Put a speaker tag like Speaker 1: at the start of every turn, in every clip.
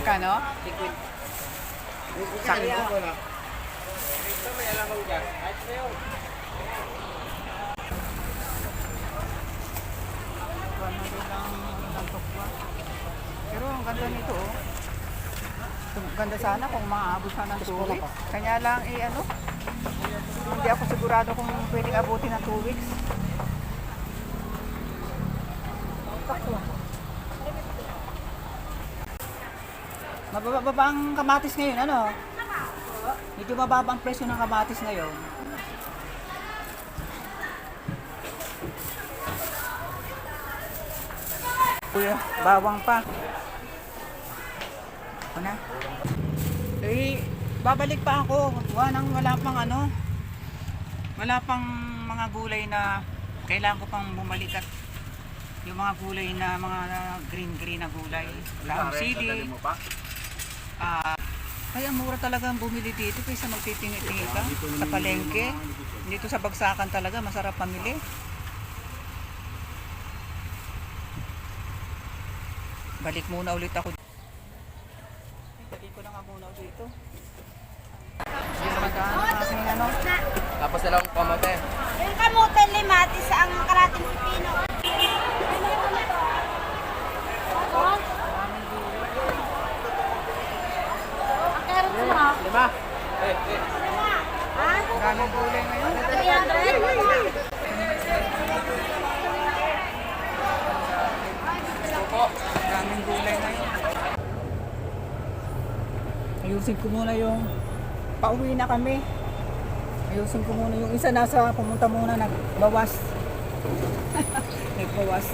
Speaker 1: Kano? Sakit ko.
Speaker 2: May alam mo dyan. Ayos na yun.
Speaker 1: Pero ang ganda nito oh. Ganda sana kung maaabot siya ng 2 weeks. Kanya lang ano, hindi ako sigurado kung pwedeng abutin ng 2 weeks. Mababa ang kamatis ngayon, ano? Medyo mababa ang presyo ng kamatis ngayon. Kuya, bawang pa. Ano na? Babalik pa ako. Wala pang ano. Wala pang mga gulay na kailangan ko pang bumalik at yung mga gulay na mga green na gulay. Wala akong sili. Kaya mura talaga ang bumili dito kaysa magtitingi-tingi ka sa palengke. Dito sa bagsakan talaga masarap pamili. Balik muna ulit ako. Balik ko na nga muna ulit dito. Ano?
Speaker 2: Tapos na lang kamote.
Speaker 3: Yung kamote limat, isa ang karating pipino. Ang carrots mo?
Speaker 2: 5.
Speaker 3: Ha?
Speaker 1: Daming gulay ngayon.
Speaker 3: 300?
Speaker 1: Daming gulay ngayon. Ayusin ko muna yung pauwi na kami. Ayusin ko muna yung isa nasa pumunta muna nagbawas. Nagbawas.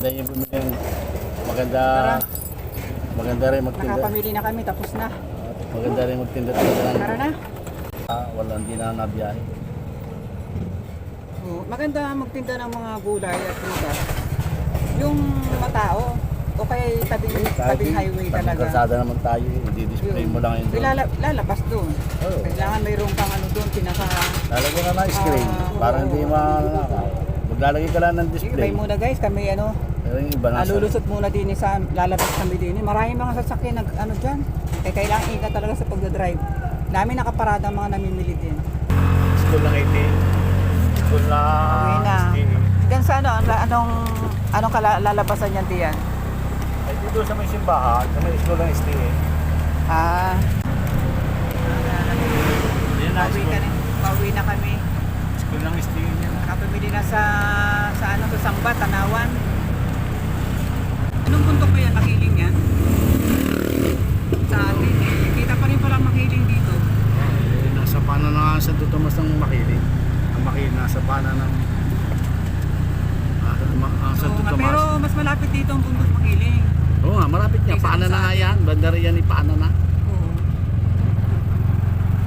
Speaker 4: Maganda yung bumili. Maganda. Maganda rin magtinda.
Speaker 1: Nakapamili na kami tapos na.
Speaker 4: Maganda rin magtinda talaga ng.
Speaker 1: Tara na.
Speaker 4: Wala, hindi na nabiyahe.
Speaker 1: Maganda magtinda ng mga gulay at prutas. Yung matao o kaya tabing highway talaga.
Speaker 4: Kalsada naman tayo, hindi display mo lang yun doon.
Speaker 1: Lalabas doon.
Speaker 4: Oo.
Speaker 1: Kailangan mayroon kang ano doon,
Speaker 4: Lalagyan ka na screen, para hindi maglalagay ka lang ng display.
Speaker 1: Ibay muna guys, kami ano,
Speaker 4: Pero yung iba nasa.
Speaker 1: lulusot muna din sa lalabas kami din. Maraming mga sasakyan ano dyan. Kaya kailangan ingat talaga sa pagdadrive. Dami nakaparada ang mga namimili din.
Speaker 4: School lang 18. School lang.
Speaker 1: Uwi na. Diyan sa ano, anong lalabasan niyan diyan?
Speaker 4: Ay dito sa may simbahan, sa may school lang STA.
Speaker 1: Ah.
Speaker 4: Yan na school.
Speaker 1: Pauwi na kami.
Speaker 4: School lang STA yan.
Speaker 1: Nakapamili na sa ano sa Samba, Tanawan. Anong bundok ba yan? Makiling yan? Sa atin eh. Kita pa rin palang makiling dito.
Speaker 4: Nasa pana na sa Tomas ng Makiling. Ang Makiling nasa pana ng Santo Tomas.
Speaker 1: Pero mas malapit dito ang bundok makiling.
Speaker 4: Oo nga, malapit niya.
Speaker 1: Kaysa
Speaker 4: Paana
Speaker 1: sa
Speaker 4: na nga
Speaker 1: atin.
Speaker 4: yan. Bandari yan ni Paana na.
Speaker 1: Oo.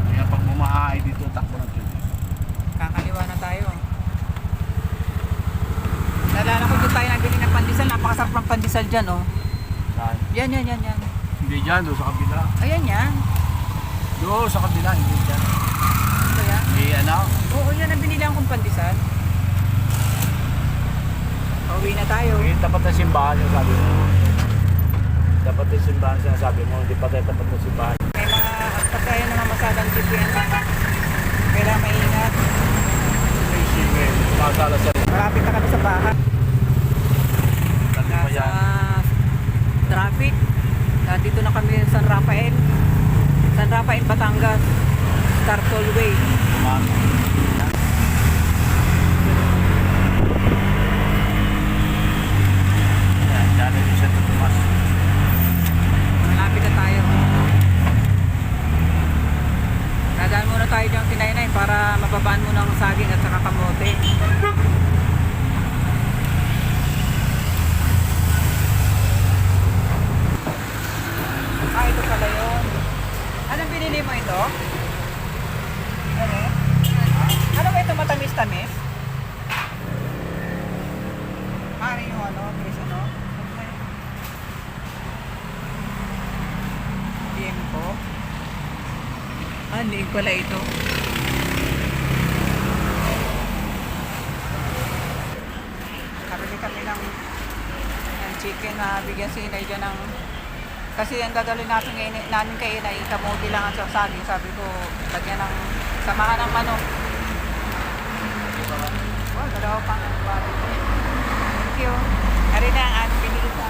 Speaker 4: Kaya pag bumahay dito, takbo na dito.
Speaker 1: Kakaliwa na tayo. Nalala ko doon tayo nabili ng pandesal. Napakasarap ng pandesal dyan oh.
Speaker 4: Saan?
Speaker 1: Yan.
Speaker 4: Hindi dyan, doon sa kabila.
Speaker 1: Ayan yan.
Speaker 4: Doon sa kabila, hindi dyan.
Speaker 1: Ano yan?
Speaker 4: Hindi ano?
Speaker 1: Oo, yan ang binili kong pandesal. Pauwi na tayo.
Speaker 4: Hindi tapat na simbahan yung sabi mo. Dapat yung simbahan sinasabi mo, hindi pa tayo tapat na simbahan.
Speaker 1: May mga pagkaya ng mga masadang jeep yan. Kailangan maingat.
Speaker 4: May simbahan, makasala sa
Speaker 1: Malapit na kami sa bahay.
Speaker 4: Dati pa
Speaker 1: Nasa
Speaker 4: yan.
Speaker 1: traffic. Dito na kami sa San Rafael. San Rafael, Batangas. Star Tollway.
Speaker 4: Yan, dyan yung Santo Tomas.
Speaker 1: Malapit na tayo. Dadaan muna tayo saging at saka kamote. Ah, ito pala yun. Anong binili mo ito? Ano? Ano ba ito matamis-tamis? Ano yung ano? Chris, ano? Tiempo. Ah, liig pala ito. Kabili kami ng chicken na bigyan si Inay dyan ng... Kasi ang dadalhin namin kay Inay, kamote lang at saging. Sabi ko, lagyan ng samahan ng manok. Oh, dalawa pang quality. Thank you. Ari na ang ating binili sa...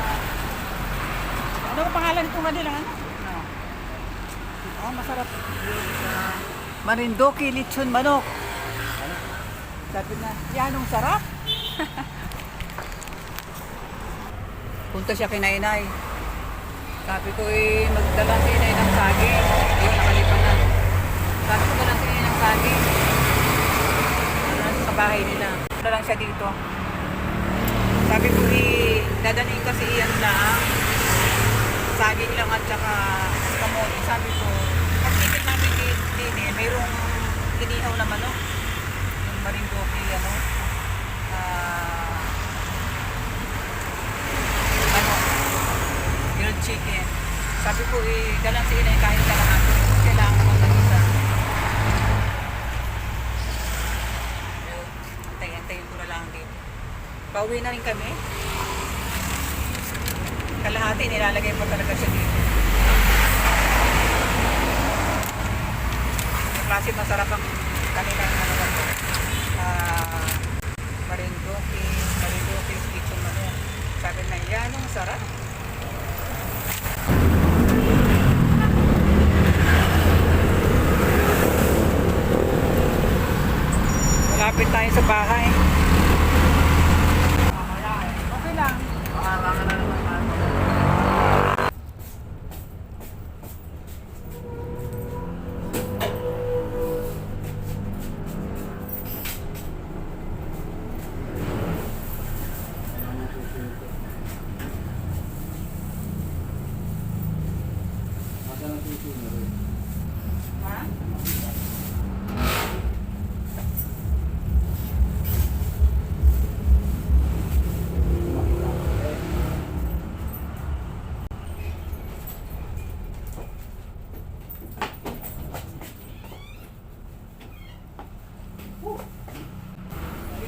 Speaker 1: Ano ang pangalan ko nga nila? Ano? Oh, masarap. Marindoki lechon manok. Sabi na, yan ang sarap. Punta siya kay Nainay. Sabi ko magdala si Inay ng saging. Ayun, nakalipan na. Sabi ko dalang si Inay ng saging. Sa bahay nila. Wala lang siya dito. Sabi ko dadalhin kasi iyan lang. Saging lang at saka kamote. Sabi ko, pag-ticket namin din mayroong inihaw na manok. Yung marindoki, ano, grilled chicken. Sabi ko, dalang si Inay kahit kalahati. Kailangan naman mag-isa. Antayin ko na lang din. Pauwi na rin kami. Kalahati, nilalagay mo talaga siya dito. Yung klase masarap ang kanilang ano ba ito. Marindoki, lechon manok. Sabi na, yan ang sarap. Malapit tayo sa bahay. Okay lang. Pangalangan na naman. Ha?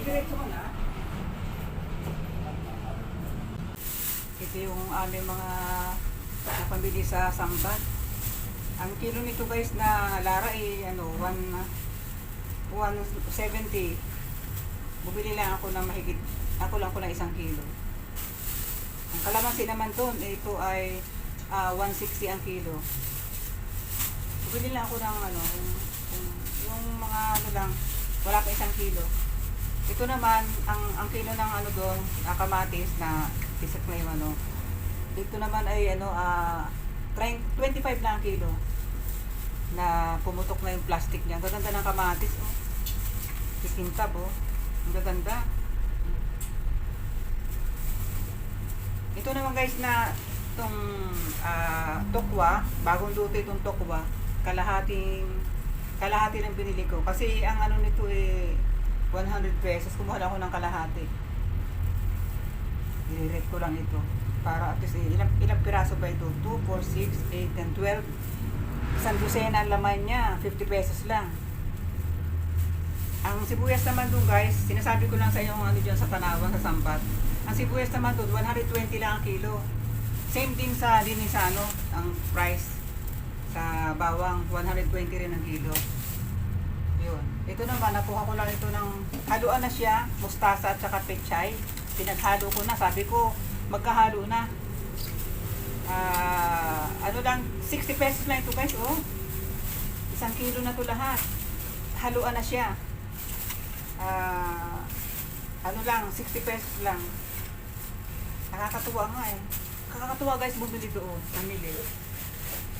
Speaker 1: Diretso ka na. Ito yung aming mga napamili sa Sambat. Ang kilo nito guys na Lara ano, 170. Bumili lang ako ng mahigit, ako lang po na 1 kilo. Ang kalamansi naman doon, ito ay 160 ang kilo. Bumili lang ako ng ano, yung mga ano lang, wala pa 1 kilo. Ito naman, ang kilo ng ano doon, kamatis na pisak na yung ano. Ito naman ay ano, 25 na ang kilo. Na pumutok na yung plastic niya. Ang gaganda ng kamatis, oh. Kikintab, oh. Ang gaganda. Ito naman guys na itong tokwa, bagong luto itong tokwa, kalahati ng binili ko. Kasi ang ano nito 100 pesos. Kumuha lang ako ng kalahati. I-rate ko lang ito. Para at least ilang piraso ba ito? 2, 4, 6, 8, 10, 12. Isang dosena ang laman niya. 50 pesos lang. Ang sibuyas naman doon guys, sinasabi ko lang sa inyo ano dyan sa Tanawan, sa Sambat. Ang sibuyas naman doon, 120 lang ang kilo. Same din sa ano, ang price sa bawang, 120 rin ang kilo. Yun. Ito naman, nakuha ko lang ito ng, haluan na siya, mustasa at saka pechay. Pinaghalo ko na, sabi ko, magkahalo na. Ano lang, 60 pesos lang ito guys, oh. 1 kilo na to lahat. Haluan na siya. Ano lang, 60 pesos lang. Nakakatuwa nga eh. Nakakatuwa guys, bumili doon. Namili.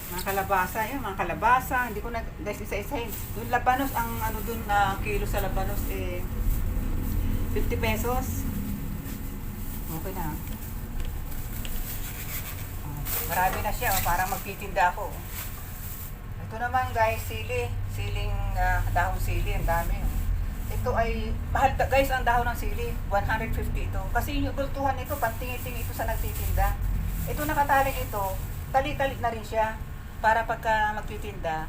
Speaker 1: Mga kalabasa, yun, mga kalabasa. Hindi ko na, guys, isa-isahin. Yung labanos, ang ano dun na kilo sa labanos, 50 pesos. Okay na. Marami na siya, parang magtitinda ako. Ito naman guys, sili. Siling dahon sili, ang dami. Ito ay, mahal guys ang dahon ng sili, 150 ito. Kasi yung bultuhan nito, pantingi-tingi ito sa nagtitinda. Ito nakatali ito, tali-tali na rin siya. Para pagka magtitinda,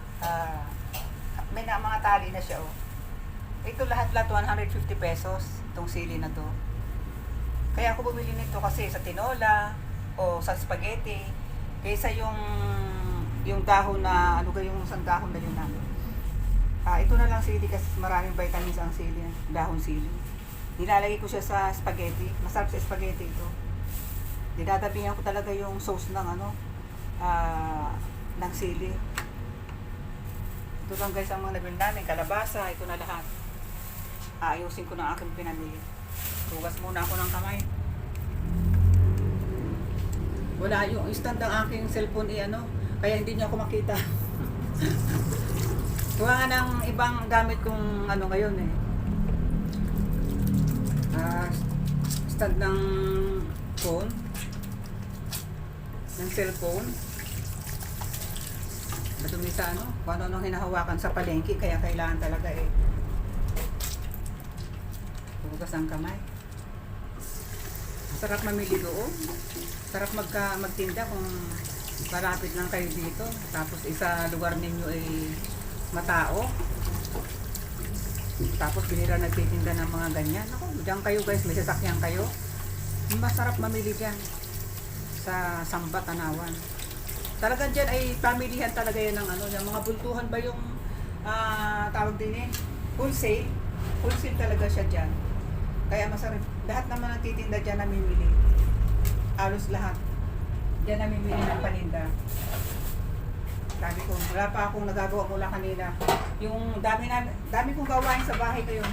Speaker 1: may mga tali na siya. Oh. Ito lahat-lahat 150 pesos, itong sili na to. Kaya ako bumili nito kasi sa tinola o sa spaghetti, kaysa yung dahon na, ano ba yung isang dahon na yun na. Ito na lang sili kasi maraming vitamins ang sili, dahon sili. Nilalagay ko siya sa spaghetti, masarap sa spaghetti ito. Dinadabihan ko talaga yung sauce ng ng sili. Ito lang guys ang mga nabili namin, kalabasa, ito na lahat. Aayusin ko ng aking pinamili. Hugas muna ako ng kamay. Wala yung stand ng aking cellphone kaya hindi niya ako makita. Kuha nga ng ibang gamit kong ngayon stand ng phone, ng cellphone. Madumi sa kung ano hinahawakan sa palengke, kaya kailangan talaga hugas ang kamay. Sarap mamili doon. Sarap magtinda kung malapit lang kayo dito. Tapos isa lugar ninyo ay matao. Tapos binira nagtitinda ng mga ganyan. Ako, diyan kayo guys, may sasakyan kayo. Masarap mamili dyan sa Samba, Tanawan. Talagang dyan ay pamilihan talaga yan ng yung mga bultuhan ba yung tawag din wholesale. Wholesale talaga siya dyan. Kaya masarap. Lahat naman nagtitinda dyan namimili. Halos lahat. Dyan namimili ng paninda. Sabi ko, wala pa akong nagagawa mula kanina. Yung dami kong gawain sa bahay ko yun.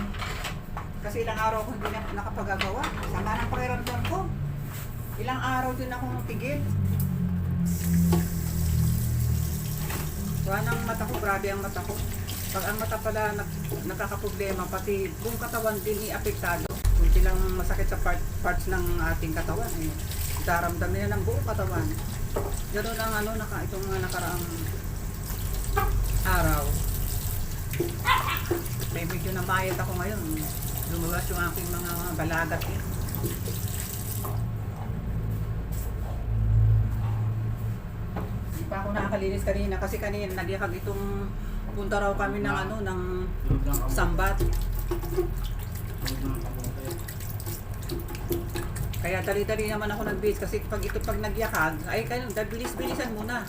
Speaker 1: Kasi ilang araw ko hindi na nakapagagawa. Sama ng pakiramdam ko. Ilang araw din akong tigil. Wala ng mata ko, grabe ang mata ko. Pag ang mata pala nakakaproblema, pati buong katawan din apektado. Kunti lang masakit sa parts ng ating katawan. Daramdamin na ng buong katawan. Ganoon ang itong nakaraang araw. May medyo namayat ako ngayon. Lumabas yung aking mga balagat eh. Hindi pa ako nakakalinis kanina kasi kanina nagihag itong punta raw kami ng ng Sambat. Kaya dali-dali naman ako nag-base kasi pag nagyakag, ay kayo, bilis-bilisan muna.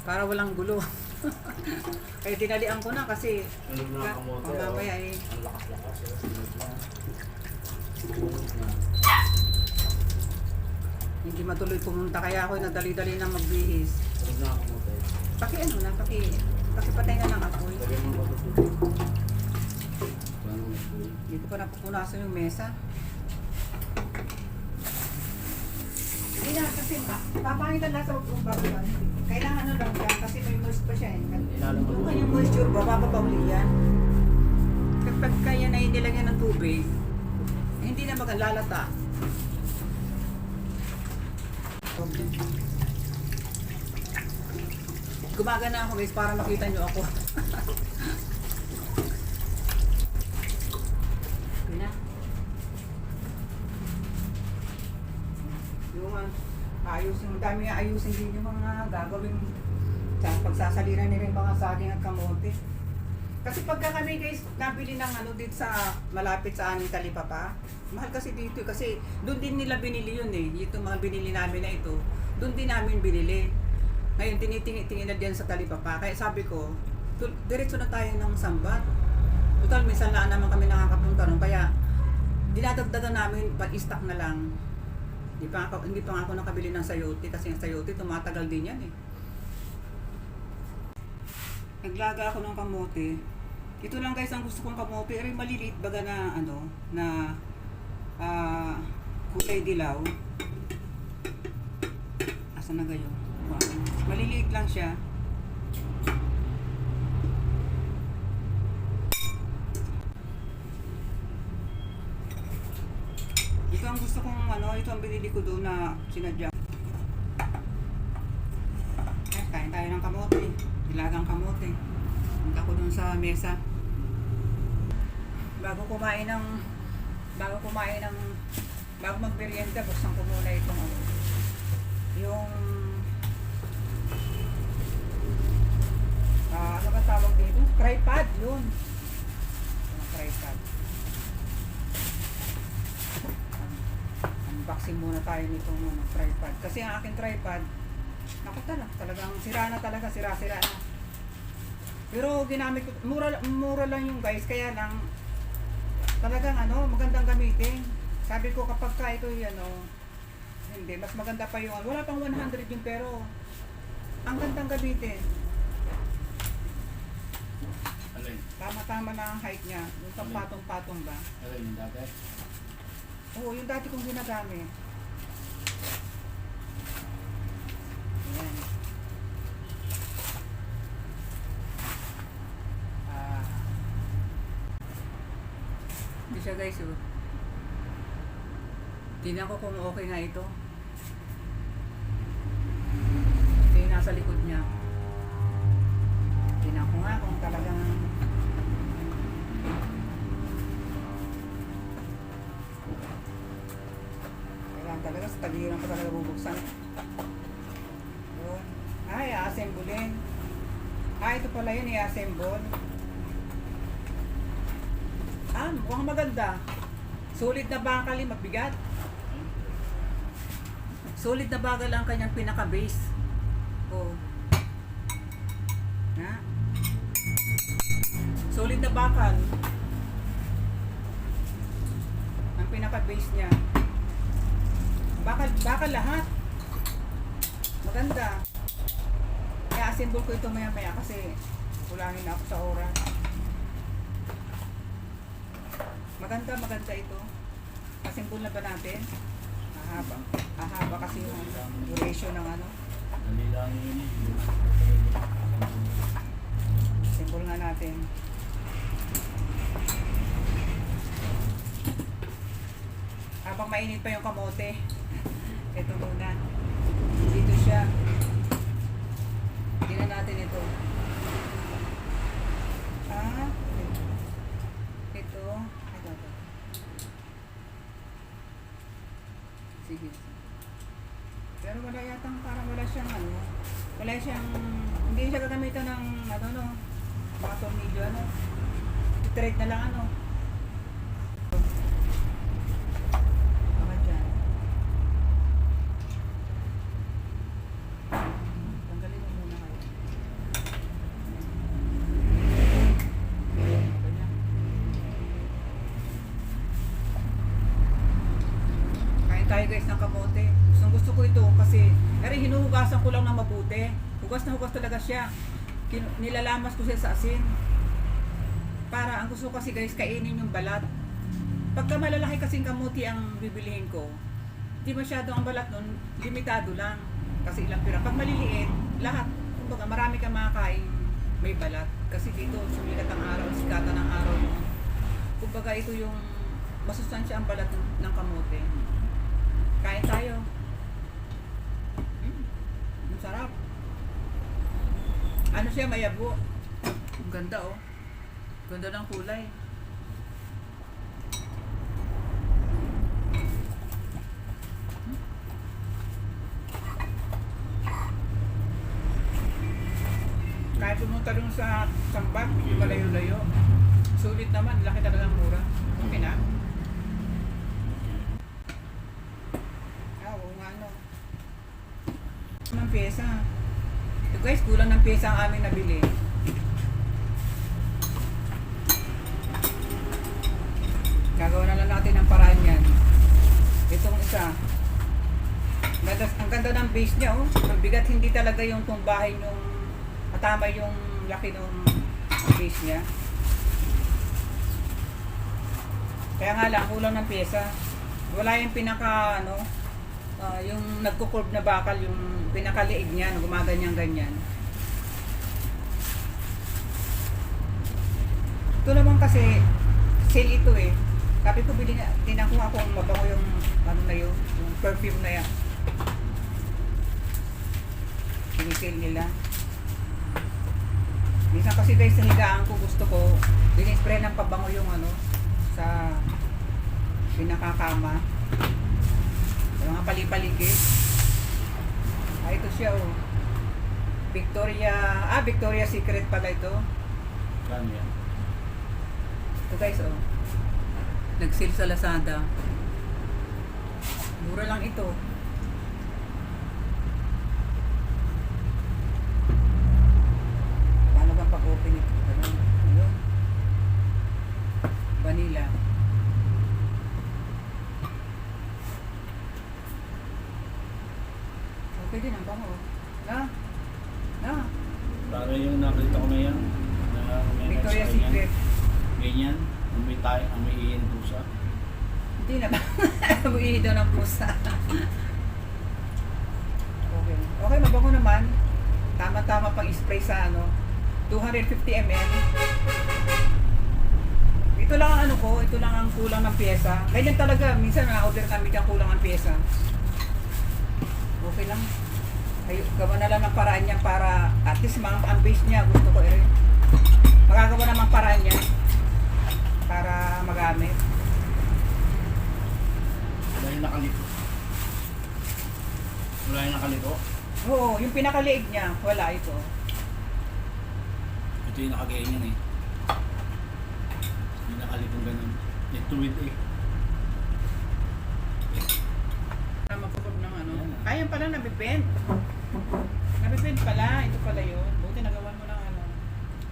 Speaker 1: Para walang gulo. Kaya dinalian ko na kasi mamaya hindi matuloy pumunta kaya ako nagdali-dali na magbihis. Pakipatay na ng apoy. Dito ko napupunasan yung mesa. Hindi na kasi papangitan lang sa bagulan. Kailangan lang yan kasi may moist pa siya Yung kanyang moisture ba, papapauli yan. Kapag kaya na nilagyan ng tubig, hindi na maglalata. Gumagana ako guys para makita nyo ako. Yun na. Yung dami nga ayusin din yung mga gagawin sa pagsasaliran nila yung mga saging at kamote. Kasi pagka kami guys nabili ng dito sa malapit sa aming Talipapa, mahal kasi dito kasi doon din nila binili yun Ito mga binili namin na ito, doon din namin binili. Ngayon tinitingin na diyan sa Talipapa. Kaya sabi ko, diretso na tayo ng Sambat. Total minsan lang naman kami nakakapunta nun. Kaya dinadagdagan namin pag-stock na lang. Hindi pa nga ako nakabili ng sayote kasi ang sayote tumatagal din yan Naglaga ako ng kamote. Ito lang guys ang gusto kong kamote. Ay maliliit baga na kulay dilaw. Asa na gayon? Maliliit lang siya. Ito ang gusto kong ito ang binili ko doon na sinadya. Kain tayo ng kamote. Nilagang kamote. Punta ko doon sa mesa. Bago magmerienda, buksan ko muna itong yung ano ba tawag dito? Tripod, yun. Yung tripod. Unboxing muna tayo nitong tripod. Kasi ang aking tripod, naku talagang sira na. Pero ginamit ko, mura lang yung guys, kaya lang talagang magandang gamitin. Sabi ko kapag ka ito hindi, mas maganda pa yung wala pang 100 yun, pero ang gandang gamitin.
Speaker 4: Alin?
Speaker 1: Tama-tama na ang height niya. Yung pang patong-patong ba?
Speaker 4: Alin yung dati?
Speaker 1: Oo, yung dati kong ginagamit. Ayan. Hindi siya guys, tingnan ko kung okay nga ito. Ito yung nasa likod niya. Tingnan ko nga kung talagang kailangan talaga sa tagiran ko talaga bubuksan. Yun. Ay, i-assemblein. Ito pala yun, i-assemble. Mukhang maganda. Solid na bakal, mabigat. Solid na bakal ang kanyang pinaka-base. Solid na bakal. Ang pinaka-base niya. Bakal lahat. Maganda. Kaya assemble ko ito maya-maya kasi kulangin na ako sa oras. Maganda ito. Assemble na ba natin? Ahaba kasi yung duration ng
Speaker 4: Nalilangin yun.
Speaker 1: Assemble nga natin. Habang mainit pa yung kamote. Ito muna. Dito siya. Tingnan natin ito. Ito. Sige. Pero wala yatang parang wala siyang hindi siya gagamitan ng mga tornilyo i-thread na lang mga dyan. Tanggalin mo muna kayo. Ganyan. Kain tayo guys ng kamote. Gusto ko ito kasi hinuhugasan ko lang ng mabuti. Hugas na hugas talaga siya. Nilalamas ko siya sa asin. Para ang gusto ko kasi guys, kainin yung balat. Pagka malalaki kasing kamuti ang bibilihin ko, hindi masyado ang balat nun, limitado lang. Kasi ilang pira. Pag maliliit, lahat. Kumbaga marami kang makakain may balat. Kasi dito, sumikat ang araw, sikatan ng araw. Kumbaga ito yung masustansya ang balat ng kamote. Kain tayo. Sarap. Siya mayabo. Ang ganda Ganda ng kulay. Kahit pumunta dun sa Sambak, hindi malayo-layo. Sulit naman, laki talagang mura. Okay na? Oo nga ng pyesa. So guys, kulang ng pyesa ang aming nabili. Gagawa na lang natin ng paraan yan. Itong isa. Ang ganda ng base niya Ang bigat, hindi talaga yung tumbahin yung matama yung laki ng base niya. Kaya nga lang, kulang ng pyesa. Wala yung pinaka yung nagko-curve na bakal yung pinakaliig niyan, gumaganyan-ganyan. Ito naman kasi, sale ito eh. Sabi ko, tinakuha ko ang mabango yung, ano na yun, yung perfume na yan. Sinisale nila. Minsan kasi guys, sa higaan ko, gusto ko, dinispray ng pabango yung ano, sa pinakakama. Sa mga palipaligid. Ito siya oh. Victoria Secret pala ito.
Speaker 4: Kano yan?
Speaker 1: Ito guys oh. Nag-sale sa Lazada. Mura lang ito. Paano bang pag-open ito? Ayun. Vanilla. Okay din ang bango. Na.
Speaker 4: Para yung nakita ko na yan. Na may
Speaker 1: Victoria's
Speaker 4: ganyan.
Speaker 1: Secret.
Speaker 4: Ganyan. Amoy tayo, amoy ihin pusa.
Speaker 1: Hindi na ba? Buihi daw ng pusa. Okay. Okay, mabango naman. Tama-tama pang spray sa ano. 250 ml. Ito lang ang ano ko. Ito lang ang kulang ng pyesa. Ganyan talaga. Minsan na-order kami dyan kulang ang pyesa. Okay lang. Ay, gawa na lang ng paraan niya para at least ang base niya gusto ko eh. Magagawa naman paraan niya para magamit.
Speaker 4: Wala yung nakalito. Wala yung nakalito.
Speaker 1: Oo, yung pinakaliig niya, wala ito.
Speaker 4: Ito yung nakaganyan eh. Yung nakalitong ganun. Yung tuwid eh.
Speaker 1: Para mapupog ng ano. Ayan pala, nabibend. Nabibend pala, ito pala yun. Buti nagawan mo ng ano.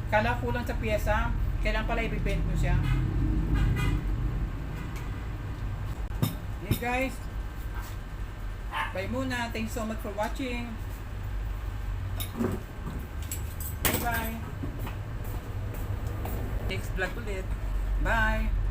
Speaker 1: Kala kulang sa pyesa, kailan pala ibibend mo siya. Hey guys, bye muna. Thanks so much for watching. Bye bye. Next vlog ulit. Bye.